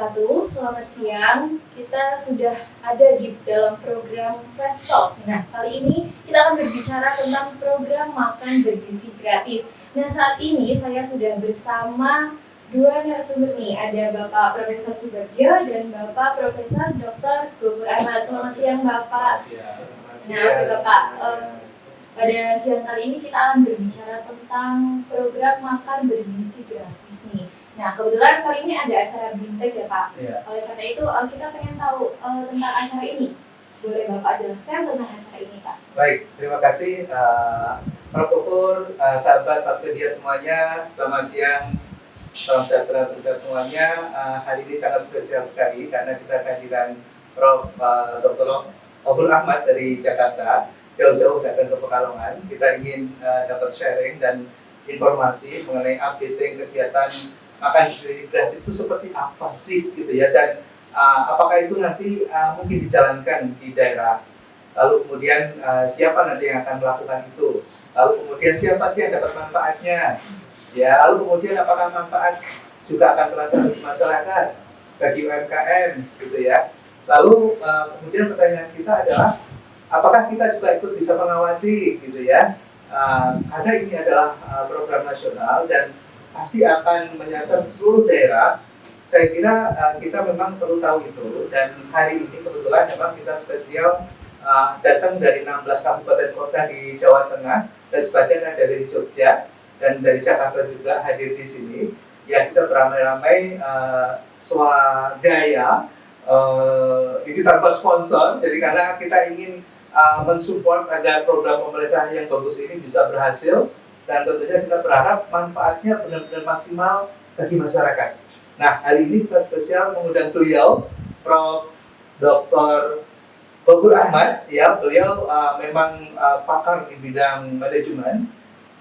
wabarakatuh. Selamat siang. Kita sudah ada di dalam program Fast Talk. Nah, kali ini kita akan berbicara tentang program makan bergizi gratis. Nah, saat ini saya sudah bersama dua narasumber nih. Ada Bapak Profesor Subagio dan Bapak Profesor Dr. Gofur Ahmad. Selamat siang, Bapak. Nah, oke, Bapak. Pada siang kali ini kita akan berbicara tentang program makan bergizi gratis nih. Nah, kebetulan kali ini ada acara BIMTEK ya, Pak. Iya. Oleh karena itu, kita pengen tahu tentang acara ini. Boleh Bapak jelaskan tentang acara ini, Pak? Baik, terima kasih Prof. Gofur, sahabat Paspedia semuanya. Selamat siang, salam sejahtera untuk kita semuanya. Hari ini sangat spesial sekali karena kita kehadiran Prof. Dr. Gofur Ahmad dari Jakarta. Jauh-jauh datang ke Pekalongan. Kita ingin dapat sharing dan informasi mengenai updating kegiatan makan gratis itu seperti apa sih gitu ya, dan apakah itu nanti mungkin dijalankan di daerah, lalu kemudian siapa nanti yang akan melakukan itu, lalu kemudian siapa sih yang dapat manfaatnya ya, lalu kemudian apakah manfaat juga akan terasa bagi masyarakat, bagi UMKM gitu ya. Lalu kemudian pertanyaan kita adalah apakah kita juga ikut bisa mengawasi gitu ya, karena ini adalah program nasional dan pasti akan menyasar seluruh daerah. Saya kira kita memang perlu tahu itu, dan hari ini kebetulan memang kita spesial datang dari 16 kabupaten kota di Jawa Tengah dan sebagian ada dari Jogja dan dari Jakarta juga hadir di sini. Ya, kita beramai-ramai swadaya, ini tanpa sponsor, jadi karena kita ingin mensupport agar program pemerintah yang bagus ini bisa berhasil. Dan tentunya kita berharap manfaatnya benar-benar maksimal bagi masyarakat. Nah, hari ini kita spesial mengundang beliau, Prof. Dr. Gofur Ahmad. Ya, beliau memang pakar di bidang manajemen,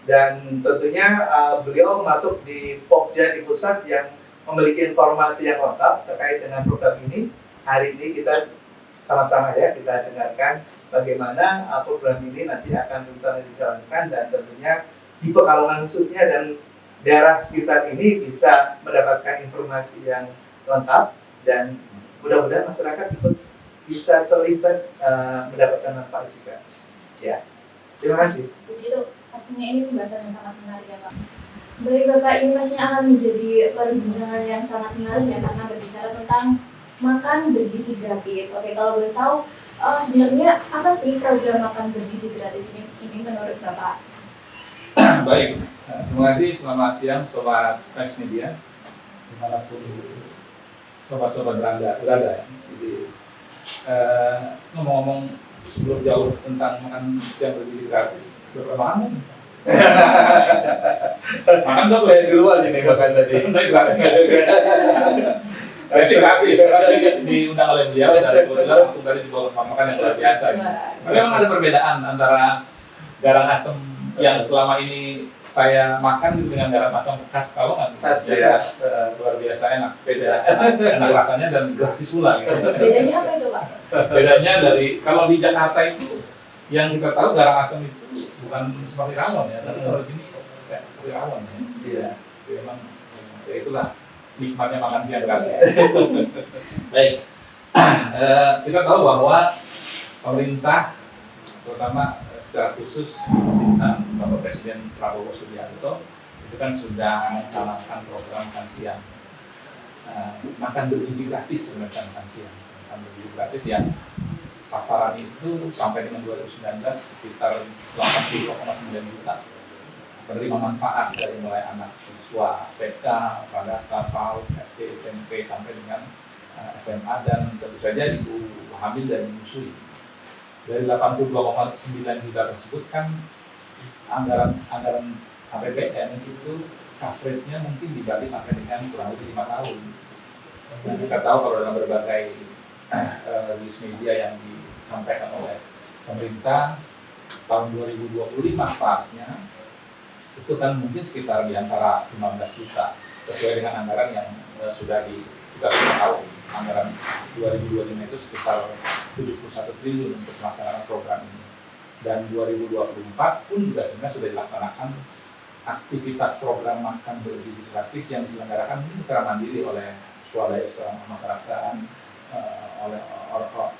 dan tentunya beliau masuk di Pokja di pusat yang memiliki informasi yang lengkap terkait dengan program ini. Hari ini kita sama-sama ya kita dengarkan bagaimana program ini nanti akan berencana dijalankan, dan tentunya di Pekalongan khususnya dan daerah sekitar ini bisa mendapatkan informasi yang lengkap, dan mudah-mudahan masyarakat ikut bisa terlibat mendapatkan manfaat juga. Ya, terima kasih. Begitu, pastinya ini pembahasan yang sangat menarik ya, Pak. Baik, Bapak, ini pastinya akan menjadi perbincangan yang sangat menarik ya, karena berbicara tentang makan bergizi gratis. Oke, kalau boleh tahu sebenarnya apa sih program makan bergizi gratis ini menurut Bapak? Baik, terima kasih. Selamat siang Sobat Fast Media, dimanapun sobat-sobat berada ya. Jadi ngomong-ngomong sebelum jauh tentang makan siang bergizi gratis, berapa makan? Makan dong. Saya duluan ini makan tadi. Gratis. Saya sih gratis, saya diundang oleh beliau dan kebetulan langsung dari dibawa makan yang luar biasa. Tapi memang ada perbedaan antara garang asem yang selama ini saya makan dengan garam asam khas Pekalongan. Ya, Luar biasa enak, enak rasanya dan gratis pula gitu. Bedanya apa itu, Pak? Bedanya dari kalau di Jakarta itu yang kita tahu garam asam itu bukan seperti rawon ya, tapi kalau di sini seperti rawon ya. Iya. Memang ya itulah nikmatnya makan siang gratis. Baik, kita tahu bahwa pemerintah terutama secara khusus Bapak Presiden Prabowo Subianto itu kan sudah mencanangkan program makan siang, makan bergizi gratis sebenarnya, makan siang, makan bergizi gratis yang sasaran itu sampai dengan 2019 sekitar 80,9 juta penerima manfaat dari mulai anak siswa TK, pradasar, PAUD, SD, SMP sampai dengan SMA, dan tentu saja ibu hamil dan menyusui. Dari 82,9 juta tersebut kan anggaran APBN itu coverage-nya mungkin dibagi sampai dengan kurang lebih 5 tahun. Dan kita tahu kalau dalam berbagai news media yang disampaikan oleh pemerintah tahun 2025 startnya itu kan mungkin sekitar di antara 15 juta sesuai dengan anggaran yang sudah kita sudah tahu. Anggaran 2025 itu sekitar 71 triliun untuk melaksanakan program ini, dan 2024 pun juga sebenarnya sudah dilaksanakan aktivitas program makan bergizi gratis yang diselenggarakan ini secara mandiri oleh swadaya masyarakat, oleh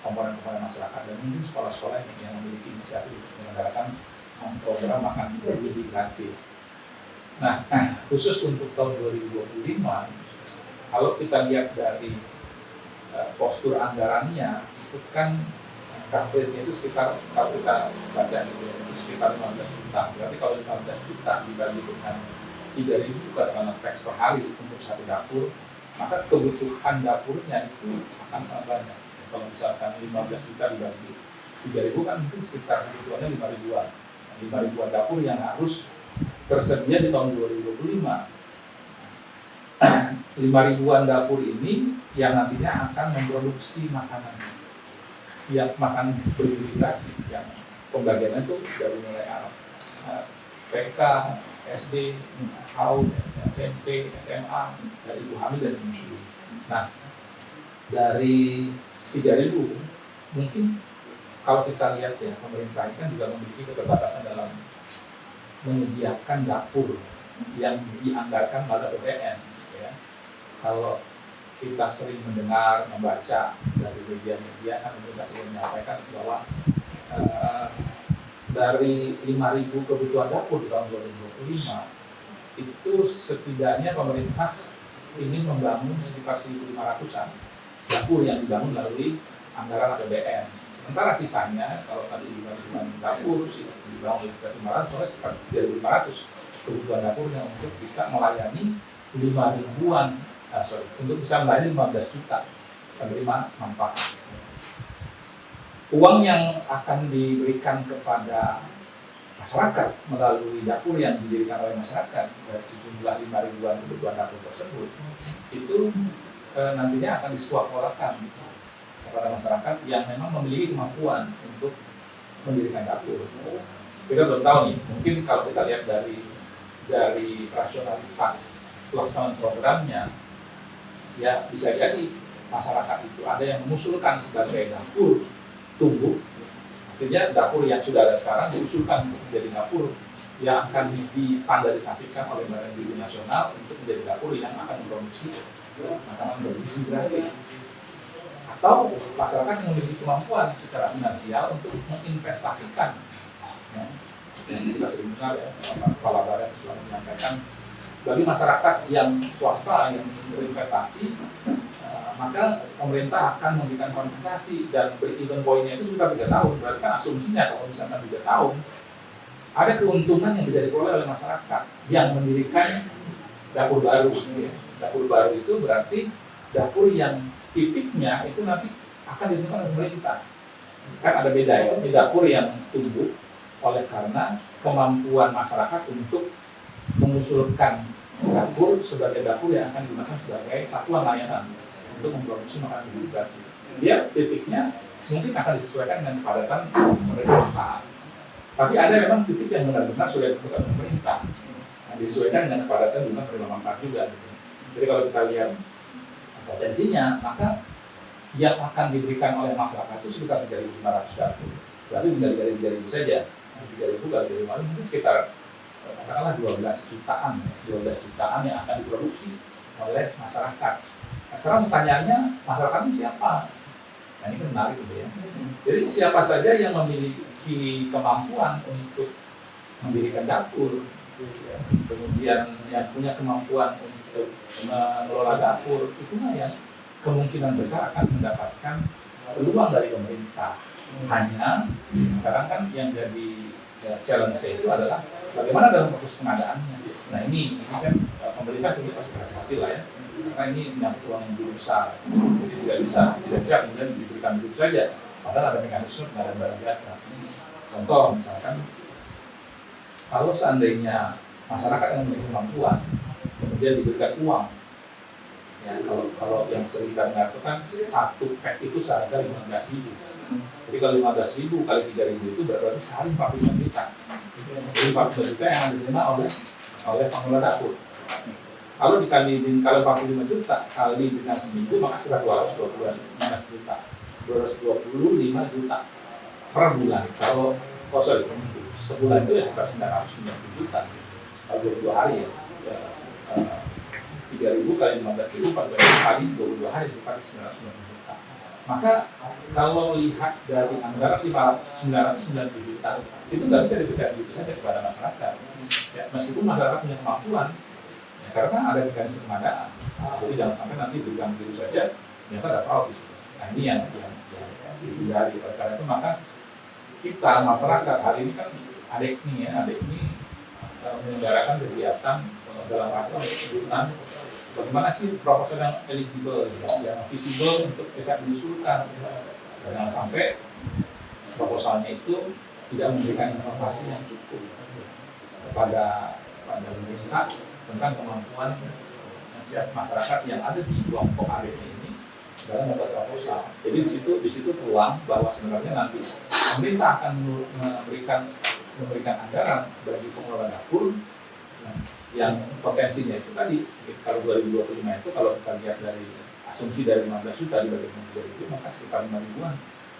komponen-komponen masyarakat, dan mungkin sekolah-sekolah yang memiliki inisiatif menyelenggarakan program makan bergizi gratis. Nah, khusus untuk tahun 2025, kalau kita lihat dari postur anggarannya, itu kan coverage-nya itu sekitar, kalau kita baca gitu ya, itu sekitar 15 juta. Berarti kalau 15 juta dibagi dengan 3.000 katakanlah teks per hari untuk satu dapur, maka kebutuhan dapurnya itu akan sangat banyak. Kalau misalkan 15 juta dibagi 3.000 kan mungkin sekitar kebutuhannya 5 ribuan. 5 ribuan dapur yang harus tersedia di tahun 2025. 5 ribuan dapur ini yang nantinya akan memproduksi makanan siap makan bergizi gratis, yang pembagiannya itu dari mulai TK, SD, PAUD, SMP, SMA, dari ibu hamil dan menyusui. Nah, dari 3.000 mungkin kalau kita lihat ya, pemerintah ini kan juga memiliki keterbatasan dalam menyediakan dapur yang dianggarkan pada PTN. Ya. Kalau kita sering mendengar, membaca dari media-media, kan pemerintah sering menyampaikan bahwa dari 5.000 kebutuhan dapur di tahun 2025 itu setidaknya pemerintah ingin membangun sekitar 1.500-an dapur yang dibangun melalui anggaran APBN. Sementara sisanya, kalau tadi dibangun dapur, dibangun sekitar 500, oleh sekitar 3.500 kebutuhan dapurnya untuk bisa melayani 5.000-an, untuk bisa melayani 15 juta penerima manfaat. Uang yang akan diberikan kepada masyarakat melalui dapur yang didirikan oleh masyarakat dari sejumlah 5.000-an kebutuhan dapur tersebut itu nantinya akan disuap-olakan kepada masyarakat yang memang memiliki kemampuan untuk mendirikan dapur. Kita belum tahu nih, mungkin kalau kita lihat dari rasionalitas pelaksanaan programnya, ya bisa jadi masyarakat itu ada yang mengusulkan sebagai dapur tumbuh, artinya dapur yang sudah ada sekarang diusulkan untuk menjadi dapur yang akan distandarisasikan oleh Badan Gizi Nasional untuk menjadi dapur yang akan memproduksi makanan bergizi gratis. Atau masyarakat yang memiliki kemampuan secara finansial untuk menginvestasikan. Ya, kita sering dengar ya, Kepala Badan selalu menyampaikan bagi masyarakat yang swasta yang berinvestasi, maka pemerintah akan memberikan kompensasi dan break-even point-nya itu sekitar 3 tahun. Berarti kan asumsinya kalau misalkan 3 tahun, ada keuntungan yang bisa diperoleh oleh masyarakat yang mendirikan dapur baru. Ya. Dapur baru itu berarti dapur yang titiknya itu nanti akan ditentukan oleh pemerintah. Kan ada beda ya, ini dapur yang tumbuh oleh karena kemampuan masyarakat untuk mengusulkan dapur sebagai dapur yang akan digunakan sebagai satuan layanan untuk memproduksi makanan bergizi gratis. Dia titiknya mungkin akan disesuaikan dengan kepadatan pemerintah. Tapi ada memang titik yang benar-benar sudah ditentukan pemerintah. Nah, disesuaikan dengan kepadatan jumlah penerima manfaat juga. Gitu. Jadi kalau kita lihat potensinya, maka yang akan diberikan oleh masyarakat itu sekitar 3.500 dapur. Berarti dari 3.000 saja. 3.000 kali 3.500 mungkin sekitar katakanlah 12 jutaan yang akan diproduksi oleh masyarakat. Nah, sekarang pertanyaannya, masyarakat ini siapa? Nah, ini kan menarik gitu ya. Jadi siapa saja yang memiliki kemampuan untuk mendirikan dapur, kemudian yang punya kemampuan untuk mengelola dapur, itulah yang kemungkinan besar akan mendapatkan peluang dari pemerintah. Hanya sekarang kan yang jadi challenge itu adalah bagaimana dalam proses pengadaannya. Nah ini kan pemerintah juga pasti berhati-hati lah ya, karena ini menyangkut uang yang belum besar, jadi tidak bisa kemudian diberikan begitu saja. Padahal ada mekanisme pengadaan barang jasa. Contoh misalkan, kalau seandainya masyarakat yang memiliki kemampuan kemudian diberikan uang, ya kalau yang sering kita dengar itu kan satu pack itu seharga 15.000. Jadi kalau 15.000 kali 3.000 itu berarti sehari 45 juta. Jadi 45 juta yang diterima oleh pengelola dapur. Kalau dikali kalau 45 juta kali dengan seminggu maka sekitar 225 juta. 225 juta per bulan. Kalau sebulan itu ya sekitar 990 juta. Kalau 22 hari ya 3.000 kali 15.000 kali 22 hari sekitar 990 juta. Maka kalau lihat dari anggaran 990 juta itu nggak bisa diberikan begitu saja kepada masyarakat. Ya, meskipun masyarakat punya kemampuan, ya, karena ada mekanisme pengadaan. Jadi jangan sampai nanti diberikan begitu saja, ternyata ada fraud di situ. Nah ini yang dihindari. Karena itu maka kita masyarakat hari ini kan adik ini menyelenggarakan kegiatan dalam rangka untuk kebutuhan bagaimana sih proposal yang eligible, yang visible untuk bisa diusulkan. Jangan sampai proposalnya itu tidak memberikan informasi yang cukup kepada pemerintah tentang kemampuan masyarakat yang ada di kelompok ADP ini dalam membuat proposal. Jadi di situ peluang bahwa sebenarnya nanti pemerintah akan memberikan anggaran bagi pengelola dapur yang potensinya itu tadi sekitar 2025 itu kalau kita lihat dari asumsi dari 15 juta dibagi dengan 2.000 maka sekitar 5 ribuan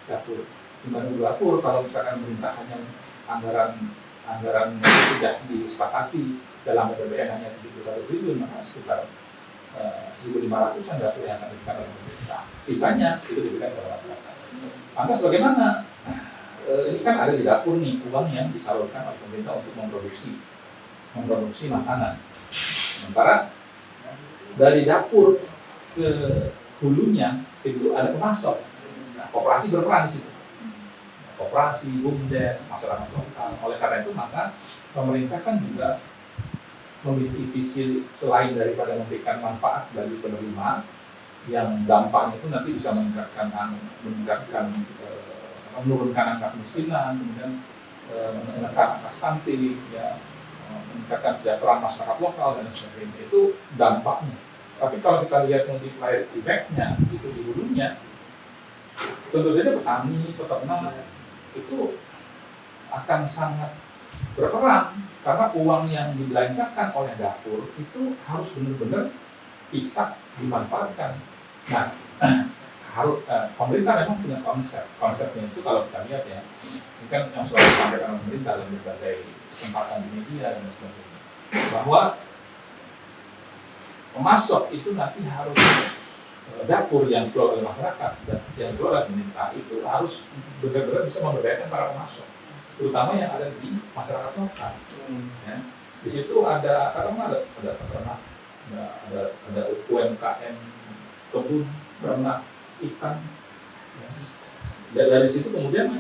dapur. 5 ribu dapur kalau misalkan pemerintah hanya anggaran tidak disepakati dalam APBN hanya 71 triliun maka sekitar 1.500-an dapur yang akan diberikan oleh pemerintah. Sisanya itu diberikan kepada masyarakat. Lantas bagaimana? Ini kan ada di dapur nih uang yang disalurkan oleh pemerintah untuk memproduksi makanan. Sementara dari dapur ke hulunya itu ada pemasok. Nah, koperasi berperan di situ. Koperasi, BUMDes, masyarakat lokal. Oleh karena itu maka pemerintah kan juga memiliki visi selain daripada memberikan manfaat bagi penerima yang dampaknya itu nanti bisa menurunkan angka kemiskinan, kemudian menekan angka stunting, ya, meningkatkan kesejahteraan masyarakat lokal dan sebagainya itu dampaknya. Tapi kalau kita lihat multiplier effect-nya itu di hulunya, tentu saja petani, peternak itu akan sangat berperan karena uang yang dibelanjakan oleh dapur itu harus benar-benar bisa dimanfaatkan. Nah, pemerintah memang punya konsepnya itu kalau kita lihat ya, ini kan yang selalu disampaikan oleh pemerintah dalam berbagai kesempatan di media dan sebagainya, bahwa pemasok itu nanti harus dapur yang dikelola oleh masyarakat dan yang dikelola oleh pemerintah itu harus benar-benar bisa memberdayakan para pemasok, terutama yang ada di masyarakat lokal. Ya. Di situ ada peternak, ada UMKM kebun, ternak, ikan. Ya. Dan dari situ kemudian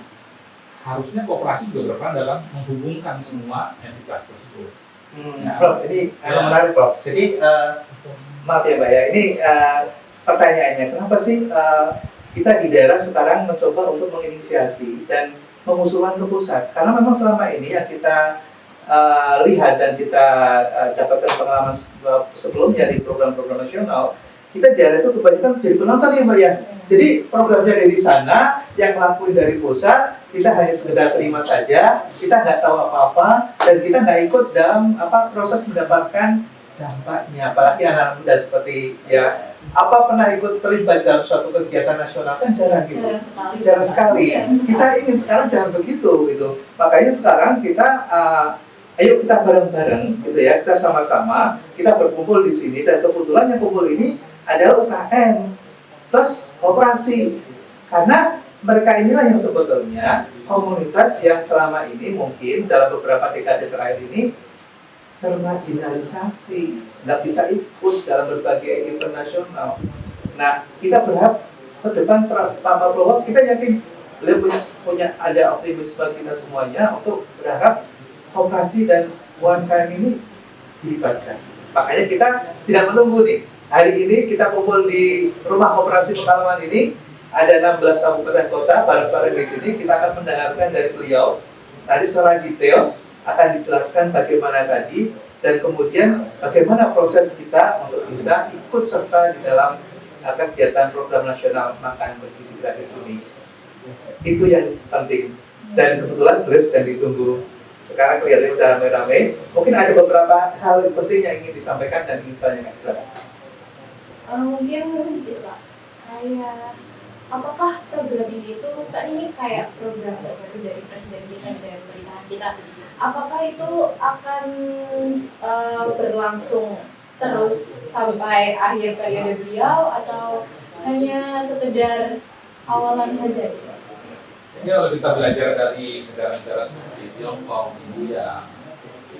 harusnya koperasi juga berperan dalam menghubungkan semua entitas tersebut. Ya. Prof, ini menarik Prof. Jadi maaf ya Mbak ya, ini pertanyaannya kenapa sih kita di daerah sekarang mencoba untuk menginisiasi dan mengusulkan ke pusat? Karena memang selama ini yang kita lihat dan kita dapatkan pengalaman sebelumnya di program-program nasional, kita di daerah itu kebanyakan jadi penonton ya Mbak ya. Jadi programnya dari sana, yang ngelakuin dari pusat, kita hanya sekedar terima saja, kita nggak tahu apa-apa, dan kita nggak ikut dalam proses mendapatkan dampaknya. Apalagi anak-anak muda seperti ya, pernah ikut terlibat dalam suatu kegiatan nasional kan jarang gitu. Jarang sekali. Kita ingin sekarang jangan begitu gitu. Makanya sekarang kita ayo kita bareng-bareng gitu ya, kita sama-sama, kita berkumpul di sini dan kebetulan yang kumpul ini adalah UKM plus koperasi, karena mereka inilah yang sebetulnya komunitas yang selama ini mungkin dalam beberapa dekade terakhir ini termarginalisasi, nggak bisa ikut dalam berbagai event nasional. Nah, kita berharap ke depan Pak Prabowo, kita yakin beliau punya ada optimisme kita semuanya untuk berharap koperasi dan UMKM ini dilibatkan. Makanya kita tidak menunggu nih. Hari ini kita kumpul di rumah koperasi Pekalongan ini, ada 16 kabupaten kota bareng-bareng di sini. Kita akan mendengarkan dari beliau. Nanti secara detail akan dijelaskan bagaimana tadi dan kemudian bagaimana proses kita untuk bisa ikut serta di dalam kegiatan program nasional makan bergizi gratis ini. Itu yang penting. Dan kebetulan beliau sedang ditunggu. Sekarang kelihatannya udah rame-rame. Mungkin ada beberapa hal penting yang ingin disampaikan dan ingin ditanyakan. Silakan. Mungkin gitu Pak, kayak apakah program ini itu kan ini kayak program terbaru dari presiden kita, dari pemerintahan kita, apakah itu akan berlangsung terus sampai akhir periode beliau atau hanya sekedar awalan saja? Ini kalau kita belajar dari negara-negara seperti Tiongkok, India,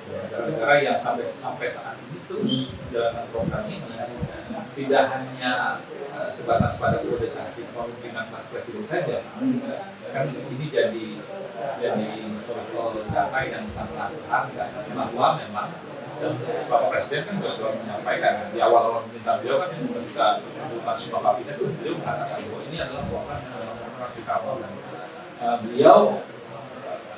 negara-negara yang sampai saat ini terus menjalankan program ini, tidak hanya sebatas pada priorisasi kepemimpinan sang presiden saja, kan ini jadi historical data yang sangat berharga bahwa memang Bapak Presiden kan juga selalu menyampaikan di awal pemerintahan beliau kan ketika pembentukan semua kabinet itu beliau mengatakan bahwa ini adalah program yang harus dikawal dan beliau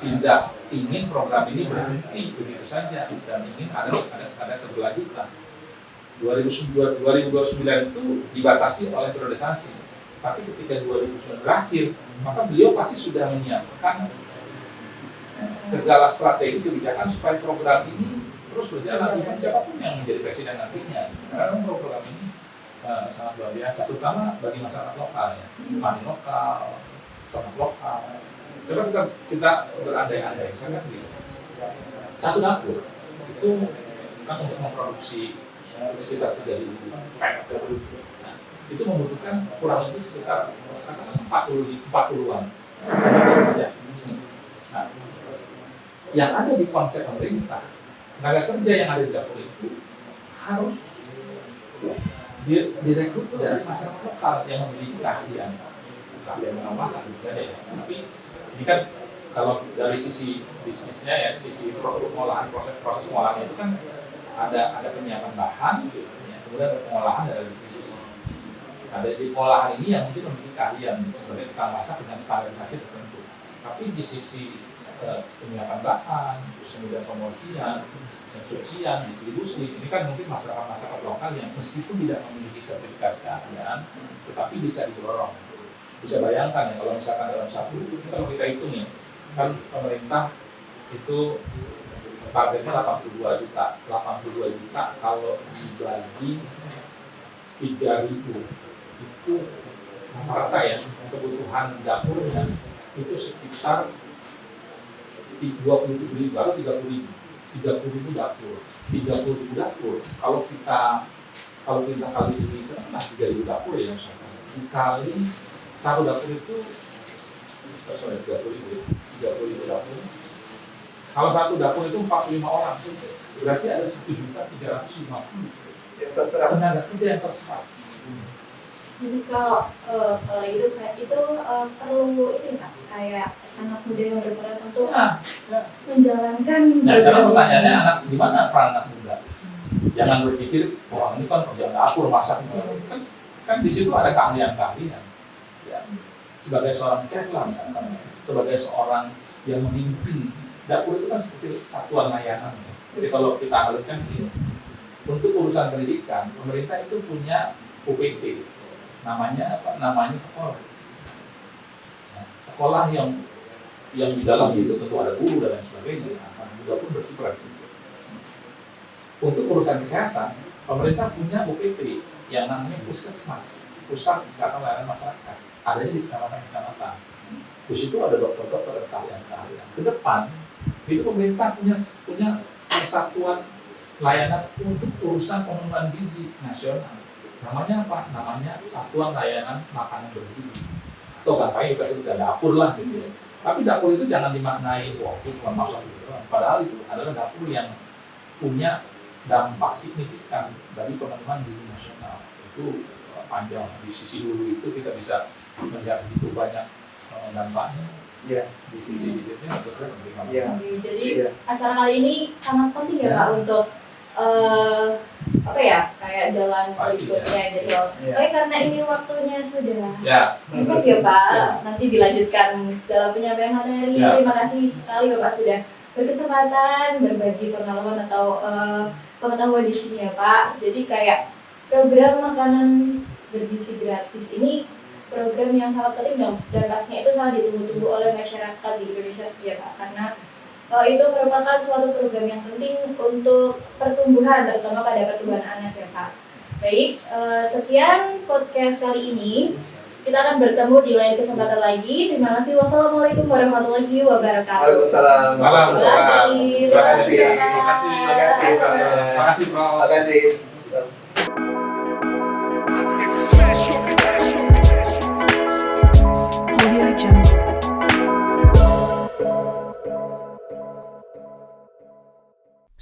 tidak ingin program ini berhenti begitu saja dan ingin ada keberlanjutan. 2029 itu dibatasi oleh priorisasi, tapi ketika 2009 berakhir maka beliau pasti sudah menyiapkan segala strategi kebijakan supaya program ini terus berjalan dengan siapapun yang menjadi presiden nantinya. Karena program ini sangat luar biasa, terutama bagi masyarakat lokal ya, petani lokal, ternak lokal. Coba kita berandai-andai, misalkan di satu dapur itu kan untuk memproduksi sekitar 3.000 pack. Nah, itu membutuhkan kurang lebih sekitar 40-an. Nah, yang ada di konsep pemerintah, tenaga kerja yang ada di dapur itu harus direkrut dari masyarakat lokal yang memiliki keahlian memasak misalnya ya. Tapi ini kan kalau dari sisi bisnisnya ya, sisi pengolahan proses pengolahan itu kan ada penyiapan bahan, ya, kemudian ada pengolahan dan distribusi. Ada di pengolahan ini yang mungkin memiliki keahlian sebagai tukang masak dengan standarisasi tertentu. Tapi di sisi penyiapan bahan, terus kemudian pemorsian, pencucian, distribusi, ini kan mungkin masyarakat lokal yang meskipun tidak memiliki sertifikasi keahlian, tetapi bisa didorong. Bisa bayangkan ya kalau misalkan dalam satu, kalau kita hitung ya, kan pemerintah itu targetnya 82 juta. 82 juta kalau dibagi 3.000 itu rata ya kebutuhan dapurnya itu sekitar 27.000 atau 30.000 dapur. 30.000 dapur. Kalau kita kali ini itu kan 3.000 dapur ya misalkan. Dikali satu dapur itu 30.000 dapur. Kalau satu dapur itu 45 orang, berarti ada 1.350.000 tenaga kerja yang terserap. Jadi kalau itu perlu ini Pak, kayak anak muda yang berperan untuk menjalankan. Nah, karena pertanyaannya di mana peran anak muda? Jangan berpikir orang ini kan kerja dapur masak kan di situ ada keahlian. Ya. Sebagai seorang chef lah misalkan, sebagai seorang yang memimpin dapur itu kan seperti satuan layanan. Ya. Jadi kalau kita analikan untuk urusan pendidikan, pemerintah itu punya UPT, namanya apa? Namanya sekolah. Nah, sekolah yang di dalam itu tentu ada guru dan lain sebagainya. Anak muda pun berkiprah di situ. Untuk urusan kesehatan, pemerintah punya UPT yang namanya puskesmas, pusat kesehatan layanan masyarakat. Adanya di kecamatan-kecamatan. Di situ ada dokter-dokter dan keahlian-keahlian. Ke depan, itu pemerintah punya persatuan layanan untuk urusan pemenuhan gizi nasional. Namanya apa? Namanya Satuan Layanan Makanan Bergizi. Atau gampangnya kita sebut dapur lah gitu ya. Tapi dapur itu jangan dimaknai, wah itu cuma masak gitu. Padahal itu adalah dapur yang punya dampak signifikan bagi pemenuhan gizi nasional. Itu panjang. Di sisi hulu itu kita bisa melihat begitu banyak dampaknya. Ya. Di sisi hidupnya terusnya penting banget. Ya. Jadi acara kali ini sangat penting ya Pak untuk kayak jalan berikutnya gitu. Oke, karena ini waktunya sudah hebat ya Pak. Nanti dilanjutkan segala penyampaian materi. Terima kasih sekali Bapak sudah berkesempatan berbagi pengalaman atau pengetahuan di sini ya Pak. Jadi kayak program makanan bergizi gratis ini program yang sangat penting dan pastinya itu sangat ditunggu-tunggu oleh masyarakat di Indonesia ya Pak, karena itu merupakan suatu program yang penting untuk pertumbuhan, terutama pada pertumbuhan anak ya Pak. Baik, sekian podcast kali ini. Kita akan bertemu di lain kesempatan lagi. Terima kasih. Wassalamualaikum warahmatullahi wabarakatuh. Waalaikumsalam. Salam. Terima kasih. Terima kasih. Terima kasih. Terima kasih, Prof. Terima kasih.